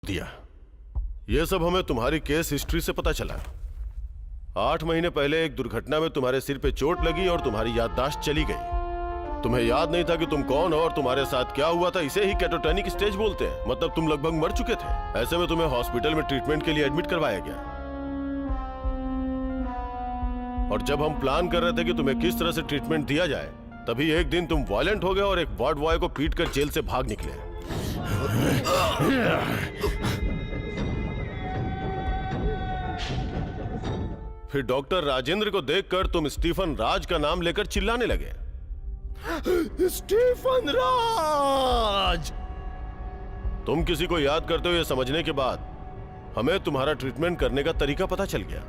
दिया। यह सब हमें तुम्हारी केस हिस्ट्री से पता चला। 8 महीने पहले एक दुर्घटना में तुम्हारे सिर पे चोट लगी और तुम्हारी याददाश्त चली गई। तुम्हें याद नहीं था कि तुम कौन हो और तुम्हारे साथ क्या हुआ था। इसे ही कैटाटोनिक स्टेज बोलते हैं, मतलब तुम लगभग मर चुके थे। ऐसे में तुम्हें हॉस्पिटल में ट्रीटमेंट के लिए एडमिट करवाया गया। और जब हम प्लान कर रहे थे कि तुम्हें किस तरह से ट्रीटमेंट दिया जाए, तभी एक दिन तुम वायलेंट हो गए और एक वार्ड बॉय को पीटकर जेल से भाग निकले। फिर डॉक्टर राजेंद्र को देखकर तुम स्टीफन राज का नाम लेकर चिल्लाने लगे। स्टीफन राज! तुम किसी को याद करते हो, यह समझने के बाद हमें तुम्हारा ट्रीटमेंट करने का तरीका पता चल गया।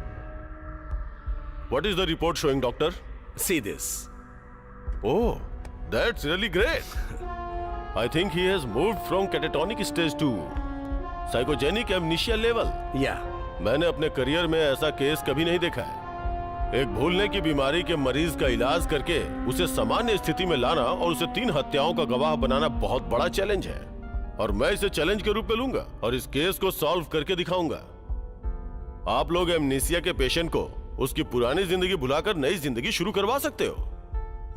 What is the report showing, doctor? See this. Oh, that's really great. I think he has moved from catatonic stage to psychogenic amnesia level. Yeah. मैंने अपने करियर में ऐसा केस कभी नहीं देखा है। एक भूलने की बीमारी के मरीज का इलाज करके उसे सामान्य स्थिति में लाना और उसे 3 हत्याओं का गवाह बनाना बहुत बड़ा चैलेंज है, और मैं इसे चैलेंज के रूप में लूंगा और इस केस को सॉल्व करके दिखाऊंगा। आप लोग एमनीसिया के पेशेंट को उसकी पुरानी जिंदगी भुलाकर नई जिंदगी शुरू करवा सकते हो।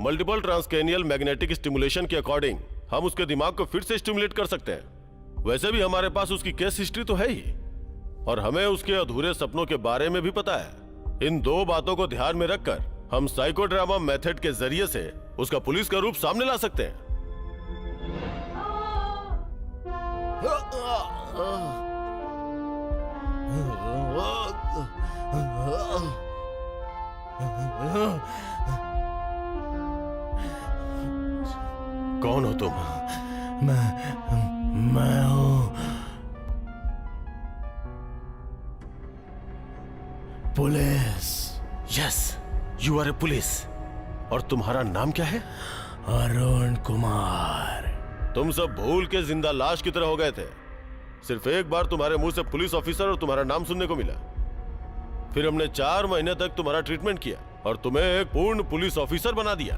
मल्टीपल ट्रांसक्रैनियल मैग्नेटिक स्टिमुलेशन के अकॉर्डिंग हम उसके दिमाग को फिर से स्टिमुलेट कर सकते हैं। वैसे भी हमारे पास उसकी केस हिस्ट्री तो है ही, और हमें उसके अधूरे सपनों के बारे में भी पता है। इन 2 बातों को ध्यान में रखकर हम साइकोड्रामा मेथड के जरिए से उसका पुलिस का रूप सामने ला सकते हैं। कौन हो तुम? मैं हूं police. Yes, you are a police. और तुम्हारा नाम क्या है? अरुण कुमार। तुम सब भूल के जिंदा लाश की तरह हो गए थे। सिर्फ एक बार तुम्हारे मुंह से पुलिस ऑफिसर और तुम्हारा नाम सुनने को मिला। फिर हमने 4 महीने तक तुम्हारा ट्रीटमेंट किया और तुम्हें एक पूर्ण पुलिस ऑफिसर बना दिया।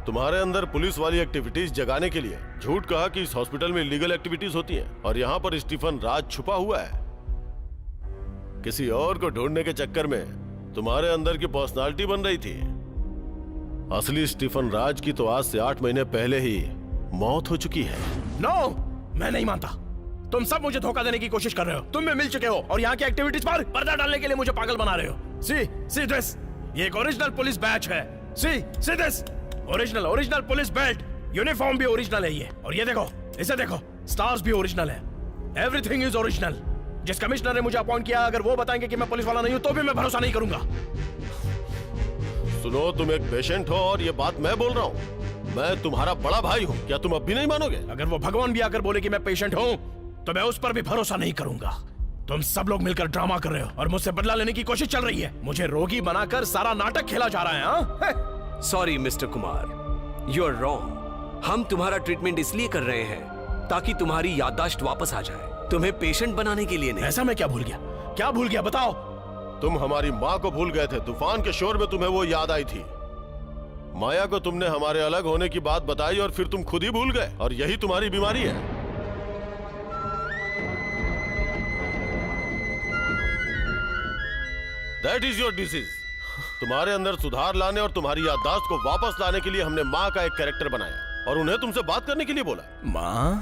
तुम्हारे अंदर पुलिस वाली एक्टिविटीज जगाने के लिए झूठ कहा कि इस हॉस्पिटल में इलीगल एक्टिविटीज होती हैं और यहाँ पर स्टीफन राज छुपा हुआ है। किसी और को ढूंढने के चक्कर में तुम्हारे अंदर की पर्सनालिटी बन रही थी। असली स्टीफन राज की तो आज से 8 महीने पहले ही मौत हो चुकी है। नो, मैं नहीं मानता। तुम सब मुझे धोखा देने की कोशिश कर रहे हो। तुम में मिल चुके हो और यहाँ की एक्टिविटीज पर पर्दा डालने के लिए मुझे पागल बना रहे हो। सी दिस, ये एक ओरिजिनल पुलिस बैच है। See this, original police belt, uniform भी ओरिजिनल है ये। और ये देखो, इसे देखो, स्टार्स भी ओरिजिनल है। Everything is original. जिस कमिश्नर ने मुझे अपॉइंट किया, अगर वो बताएंगे कि मैं पुलिस वाला नहीं हूं, तो भी मैं भरोसा नहीं करूंगा। सुनो, तुम एक पेशेंट हो और ये बात मैं बोल रहा हूँ। मैं तुम्हारा बड़ा भाई हूँ, क्या तुम अब भी नहीं मानोगे? अगर वो भगवान भी आकर बोले कि मैं पेशेंट हूँ, तो मैं उस पर भी भरोसा नहीं करूंगा। तुम सब लोग मिलकर ड्रामा कर रहे हो और मुझसे बदला लेने की कोशिश चल रही है। मुझे रोगी बनाकर सारा नाटक खेला जा रहा है। हाँ? Sorry mister Kumar, you are wrong. हम तुम्हारा ट्रीटमेंट इसलिए कर रहे हैं ताकि तुम्हारी याददाश्त वापस आ जाए, तुम्हें पेशेंट बनाने के लिए नहीं। ऐसा मैं क्या भूल गया? क्या भूल गया बताओ? तुम हमारी माँ को भूल गए थे। तूफान के शोर में तुम्हें वो याद आई थी। माया को तुमने हमारे अलग होने की बात बताई और फिर तुम खुद ही भूल गए, और यही तुम्हारी बीमारी है। That is your disease. तुम्हारे अंदर सुधार लाने और तुम्हारी याददाश्त को वापस लाने के लिए हमने माँ का एक कैरेक्टर बनाया और उन्हें तुमसे बात करने के लिए बोला। माँ?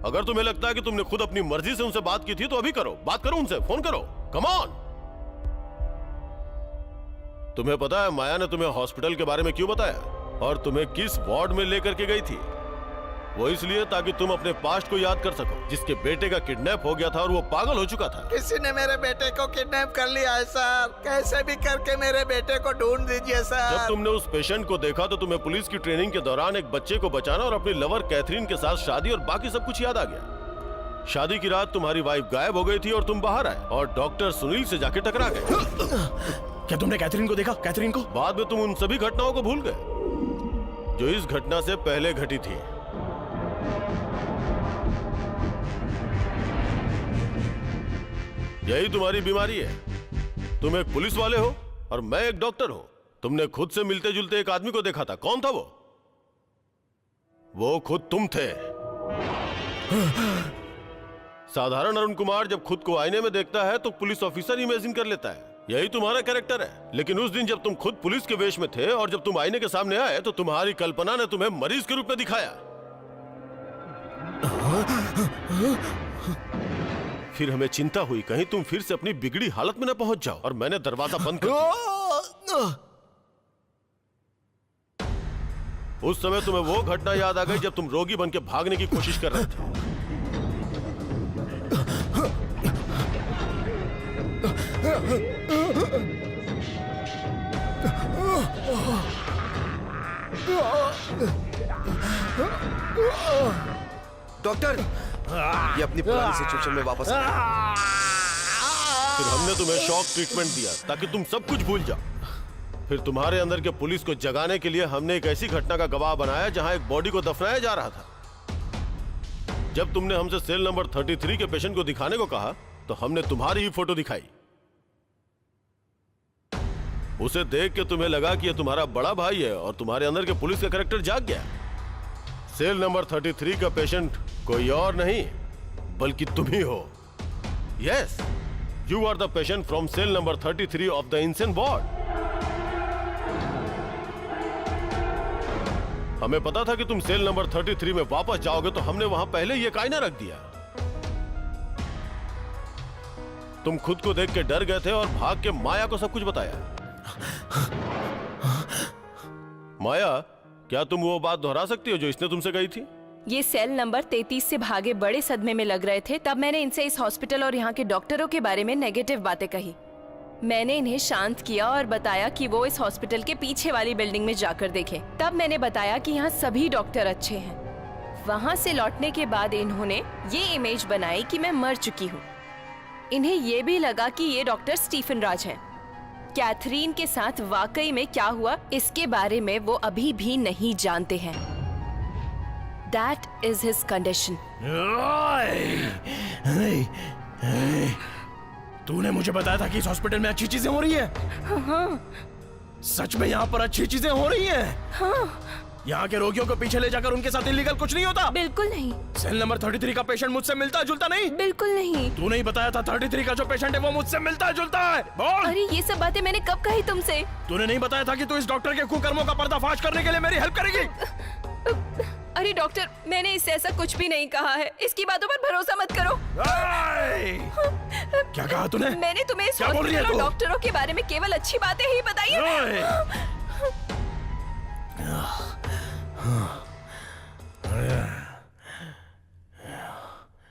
अगर तुम्हें लगता है कि तुमने खुद अपनी मर्जी से उनसे बात की थी, तो अभी करो, बात करो उनसे, फोन करो, कम ऑन। तुम्हें पता है माया ने तुम्हें हॉस्पिटल के बारे में क्यों बताया और तुम्हें किस वार्ड में लेकर के गई थी? वो इसलिए ताकि तुम अपने पास्ट को याद कर सको, जिसके बेटे का किडनैप हो गया था और वो पागल हो चुका था। किसी ने मेरे बेटे को किडनैप कर लिया है सर। कैसे भी करके मेरे बेटे को ढूंढ दीजिए सर। जब तुमने उस पेशेंट को देखा तो तुम्हें पुलिस की ट्रेनिंग के दौरान एक बच्चे को बचाना और अपनी लवर कैथरीन के साथ शादी और बाकी सब कुछ याद आ गया। शादी की रात तुम्हारी वाइफ गायब हो गई थी और तुम बाहर आए और डॉक्टर सुनील से जाके टकरा गए। क्या तुमने कैथरीन को देखा? कैथरीन को? बाद में तुम उन सभी घटनाओं को भूल गए जो इस घटना से पहले घटी थी। यही तुम्हारी बीमारी है। तुम एक पुलिस वाले हो और मैं एक डॉक्टर हूं। तुमने खुद से मिलते जुलते एक आदमी को देखा था। कौन था वो? वो खुद तुम थे। साधारण अरुण कुमार जब खुद को आईने में देखता है तो पुलिस ऑफिसर इमेजिन कर लेता है, यही तुम्हारा कैरेक्टर है। लेकिन उस दिन जब तुम खुद पुलिस के वेश में थे और जब तुम आईने के सामने आए तो तुम्हारी कल्पना ने तुम्हें मरीज के रूप में दिखाया। फिर हमें चिंता हुई कहीं तुम फिर से अपनी बिगड़ी हालत में न पहुंच जाओ, और मैंने दरवाजा बंद कर दिया। उस समय तुम्हें वो घटना याद आ गई जब तुम रोगी बन के भागने की कोशिश कर रहे थे। डॉक्टर, ये अपनी पुरानी सिचुएशन में वापस आ गए। फिर हमने तुम्हें शॉक ट्रीटमेंट दिया ताकि तुम सब कुछ भूल जाओ। फिर तुम्हारे अंदर के पुलिस को जगाने के लिए हमने एक ऐसी घटना का गवाह बनाया जहां एक बॉडी को दफनाया जा रहा था। जब तुमने हमसे सेल नंबर 33 के पेशेंट को दिखाने को कहा तो हमने तुम्हारी ही फोटो दिखाई। उसे देख के तुम्हें लगा कि यह तुम्हारा बड़ा भाई है और तुम्हारे अंदर के पुलिस का कैरेक्टर जाग गया। सेल नंबर 33 का पेशेंट कोई और नहीं बल्कि तुम ही हो। Yes, you are the patient from cell number 33 of the insane ward. हमें पता था कि तुम सेल नंबर 33 में वापस जाओगे तो हमने वहां पहले ही एक आईना रख दिया। तुम खुद को देख के डर गए थे और भाग के माया को सब कुछ बताया। माया, क्या तुम वो बात दोहरा सकती हो जो इसने तुमसे कही थी? ये सेल नंबर 33 से भागे बड़े सदमे में लग रहे थे, तब मैंने इनसे इस हॉस्पिटल और यहाँ के डॉक्टरों के बारे में नेगेटिव बातें कही। मैंने इन्हें शांत किया और बताया कि वो इस हॉस्पिटल के पीछे वाली बिल्डिंग में जाकर देखें। तब मैंने बताया कि यहाँ सभी डॉक्टर अच्छे हैं। वहाँ से लौटने के बाद इन्होंने ये इमेज बनाई कि मैं मर चुकी हूँ। इन्हें ये भी लगा कि ये डॉक्टर स्टीफन राज हैं। कैथरीन के साथ वाकई में क्या हुआ इसके बारे में वो अभी भी नहीं जानते हैं। That is his condition. तूने मुझे बताया था कि इस हॉस्पिटल में अच्छी चीजें हो रही है। हाँ। सच में यहाँ पर अच्छी चीजें हो रही हैं? हाँ। यहाँ के रोगियों को पीछे ले जाकर उनके साथ इलीगल कुछ नहीं होता? बिल्कुल नहीं। सेल नंबर 33 का पेशेंट मुझसे मिलता जुलता नहीं? बिल्कुल नहीं। तूने ही बताया था 33 का जो पेशेंट है वो मुझसे मिलता जुलता है। बोल। अरे ये सब बातें मैंने कब कही तुमसे? तूने नहीं बताया था कि तू इस डॉक्टर के कुकर्मों का पर्दाफाश करने के लिए मेरी हेल्प करेगी? अरे डॉक्टर, मैंने इससे ऐसा कुछ भी नहीं कहा है। इसकी बातों पर भरोसा मत करो। क्या कहा तूने? मैंने तुम्हें इस क्या बोल रही है हॉस्पिटल और तू? डॉक्टरों के बारे में केवल अच्छी बातें ही बताई है।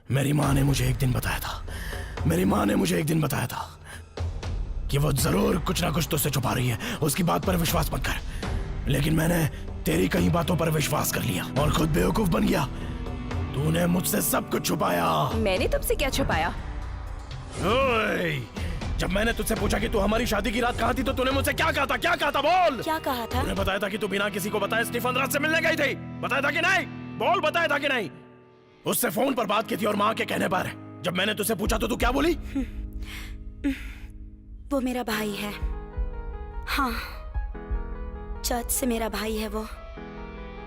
मेरी माँ ने मुझे एक दिन बताया था कि वो जरूर कुछ ना कुछ तुझसे छुपा रही है। उसकी बात पर विश्वास मत कर। लेकिन मैंने तेरी कई बातों पर विश्वास कर लिया और खुद बेवकूफ बन गया। तूने मुझसे सब कुछ छुपाया। मैंने तुमसे क्या छुपाया? ओए, जब मैंने तुझसे पूछा कि तू हमारी शादी की रात कहाँ थी तो तूने मुझसे क्या कहा था? बोल। क्या कहा था? तूने बताया था कि तू बिना किसी को बताए स्टीफन राज से मिलने गई थी। बताया था कि नहीं? बोल, बताया था कि नहीं? उससे फोन पर बात की थी और माँ के कहने पर। जब मैंने तुझसे पूछा तो तू क्या बोली? वो मेरा भाई है। हाँ, चर्च से मेरा भाई है वो।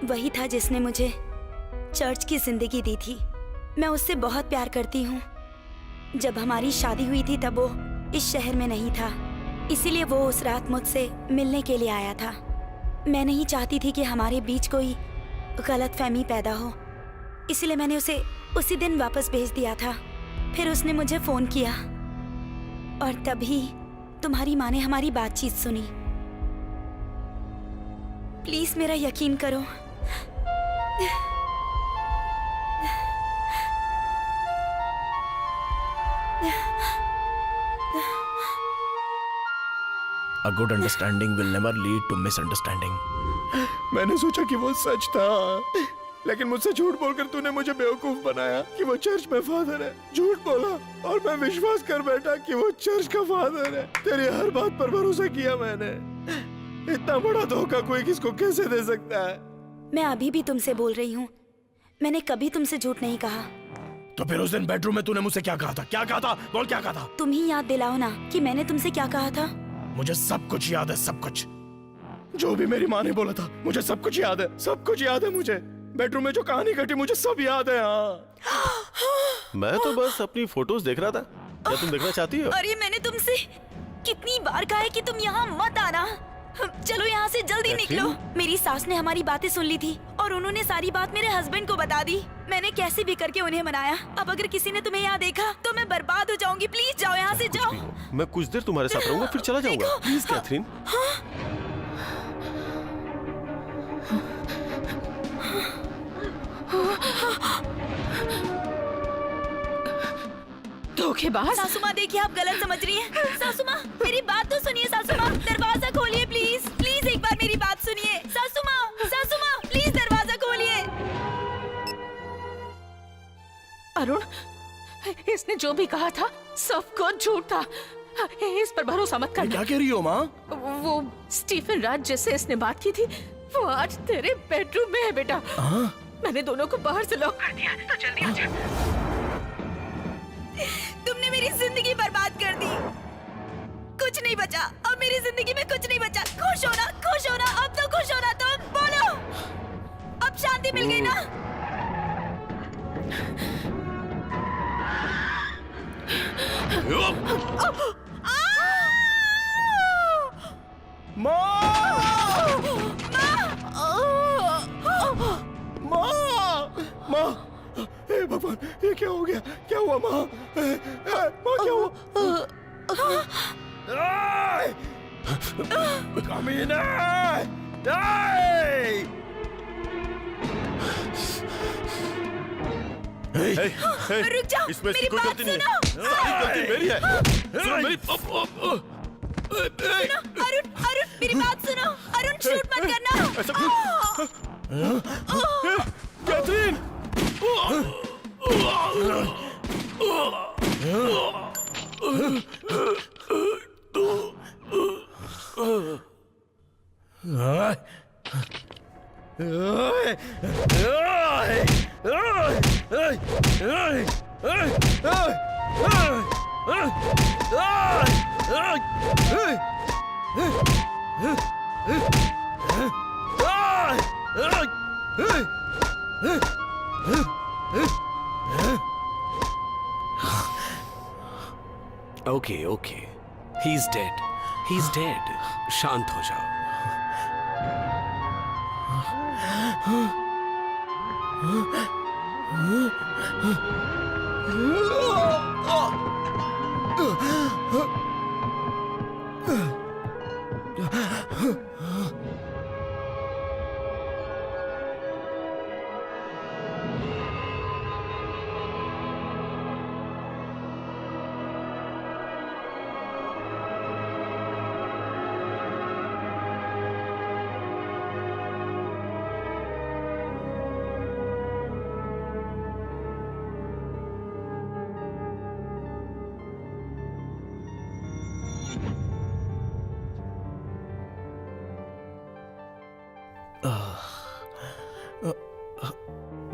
वही था जिसने मुझे चर्च की जिंदगी दी थी। मैं उससे बहुत प्यार करती हूँ। जब हमारी शादी हुई थी तब वो इस शहर में नहीं था, इसीलिए वो उस रात मुझसे मिलने के लिए आया था। मैं नहीं चाहती थी कि हमारे बीच कोई गलतफहमी पैदा हो, इसलिए मैंने उसे उसी दिन वापस भेज दिया था। फिर उसने मुझे फोन किया और तभी तुम्हारी माँ ने हमारी बातचीत सुनी। प्लीज मेरा यकीन करो। A good understanding will never lead to misunderstanding। मैंने सोचा कि वो सच था, लेकिन मुझसे झूठ बोलकर तूने मुझे बेवकूफ बनाया कि वो चर्च में फादर है। झूठ बोला और मैं विश्वास कर बैठा कि वो चर्च का फादर है। तेरी हर बात पर भरोसा किया मैंने। इतना बड़ा धोखा कोई किसको कैसे दे सकता है? मैं अभी भी तुमसे बोल रही हूँ, मैंने कभी तुमसे झूठ नहीं कहा। तो फिर उस दिन बेडरूम में तूने मुझसे क्या कहा था? क्या कहा था? बोल, क्या कहा था? तुम ही याद दिलाओ ना कि मैंने तुमसे क्या कहा था। मुझे सब कुछ याद है, सब कुछ। जो भी मेरी माँ ने बोला था मुझे सब कुछ याद है, सब कुछ याद है मुझे। बेडरूम में जो कहानी घटी मुझे सब याद है। हाँ मैं तो बस अपनी फोटोज देख रहा था। क्या तुम देखना चाहती हो? अरे मैंने तुमसे कितनी बार कहा है कि तुम यहाँ मत आना। चलो यहाँ से जल्दी कैथरीन? निकलो। मेरी सास ने हमारी बातें सुन ली थी और उन्होंने सारी बात मेरे हस्बैंड को बता दी। मैंने कैसे भी करके उन्हें मनाया। अब अगर किसी ने तुम्हें यहाँ देखा तो मैं बर्बाद हो जाऊंगी। प्लीज जाओ यहाँ से, जाओ। मैं कुछ देर तुम्हारे साथ रहूंगा फिर चला जाऊंगा। देखो। Please Catherine. धोखेबाज। सासू माँ देखिए, आप गलत समझ रही हैं। सासू माँ मेरी बात तो सुनिए। सासू माँ दरवाजा खोलिए प्लीज। प्लीज एक बार मेरी बात सुनिए। सासू माँ प्लीज दरवाजा खोलिए। अरुण, इसने जो भी कहा था सब कुछ झूठ था। इस पर भरोसा मत करना। क्या कह रही हो माँ? वो स्टीफन राज जिससे इसने बात की थी वो आज तेरे बेडरूम में है बेटा। मैंने दोनों को बाहर से लॉक कर दिया। तो जल्दी आ जा। तुमने मेरी जिंदगी बर्बाद कर दी। कुछ नहीं बचा अब मेरी जिंदगी में, कुछ नहीं बचा। खुश होना, खुश होना, अब तो खुश होना। तुम बोलो, अब शांति मिल गई ना? माँ, हे भगवान, ये क्या हो गया? क्या हुआ माँ? माँ क्या हुआ? कमीने! रुक जाओ, इसमें मेरी कोई बात गलती नहीं सुनो। है। सारी गलती मेरी है। सुनो मेरी। सुनो, अरुण मेरी बात सुनो। अरुण शूट मत करना। ऐसा Catherine! Okay okay, he is dead, he is dead. शांत हो जाओ।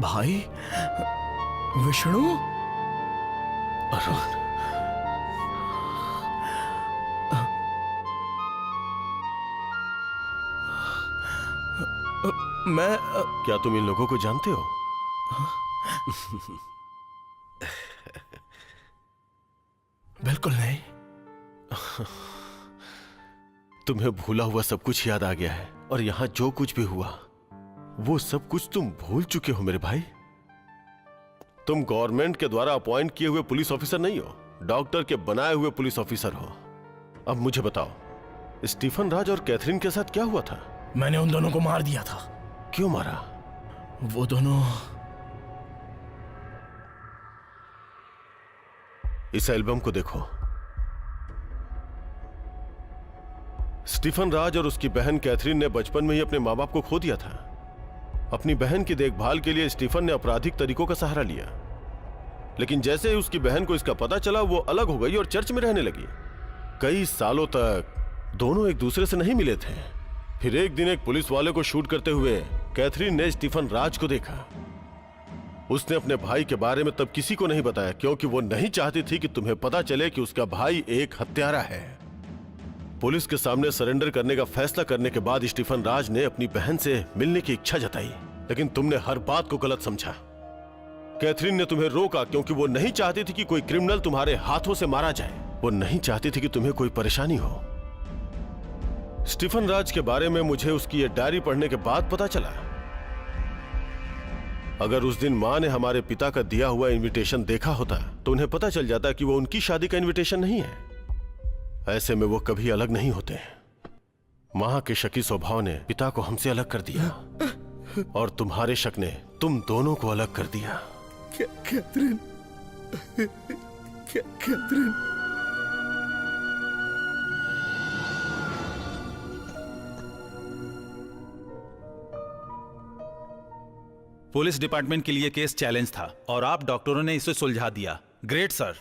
भाई विष्णु, अरुण, मैं क्या तुम इन लोगों को जानते हो? बिल्कुल नहीं। तुम्हें भूला हुआ सब कुछ याद आ गया है और यहाँ जो कुछ भी हुआ वो सब कुछ तुम भूल चुके हो मेरे भाई। तुम गवर्नमेंट के द्वारा अपॉइंट किए हुए पुलिस ऑफिसर नहीं हो, डॉक्टर के बनाए हुए पुलिस ऑफिसर हो। अब मुझे बताओ, स्टीफन राज और कैथरीन के साथ क्या हुआ था? मैंने उन दोनों को मार दिया था। क्यों मारा? वो दोनों इस एल्बम को देखो। स्टीफन राज और उसकी बहन कैथरीन ने बचपन में ही अपने मां बाप को खो दिया था। अपनी बहन की देखभाल के लिए स्टीफन ने आपराधिक तरीकों का सहारा लिया, लेकिन जैसे ही उसकी बहन को इसका पता चला वो अलग हो गई और चर्च में रहने लगी। कई सालों तक दोनों एक दूसरे से नहीं मिले थे। फिर एक दिन एक पुलिस वाले को शूट करते हुए कैथरीन ने स्टीफन राज को देखा। उसने अपने भाई के बारे में तब किसी को नहीं बताया क्योंकि वो नहीं चाहती थी कि तुम्हें पता चले कि उसका भाई एक हत्यारा है। पुलिस के सामने सरेंडर करने का फैसला करने के बाद स्टीफन राज ने अपनी बहन से मिलने की इच्छा जताई। लेकिन तुमने हर बात को गलत समझा। कैथरीन ने तुम्हें रोका क्योंकि वो नहीं चाहती थी कि कोई क्रिमिनल तुम्हारे हाथों से मारा जाए। वो नहीं चाहती थी कि तुम्हें कोई परेशानी हो। स्टीफन राज के बारे में मुझे उसकी ये डायरी पढ़ने के बाद पता चला। अगर उस दिन मां ने हमारे पिता का दिया हुआ इनविटेशन देखा होता तो उन्हें पता चल जाता कि वो उनकी शादी का इनविटेशन नहीं है। ऐसे में वो कभी अलग नहीं होते। मां के शकी स्वभाव ने पिता को हमसे अलग कर दिया और तुम्हारे शक ने तुम दोनों को अलग कर दिया। Catherine, Catherine. पुलिस डिपार्टमेंट के लिए केस चैलेंज था और आप डॉक्टरों ने इसे सुलझा दिया। Great sir.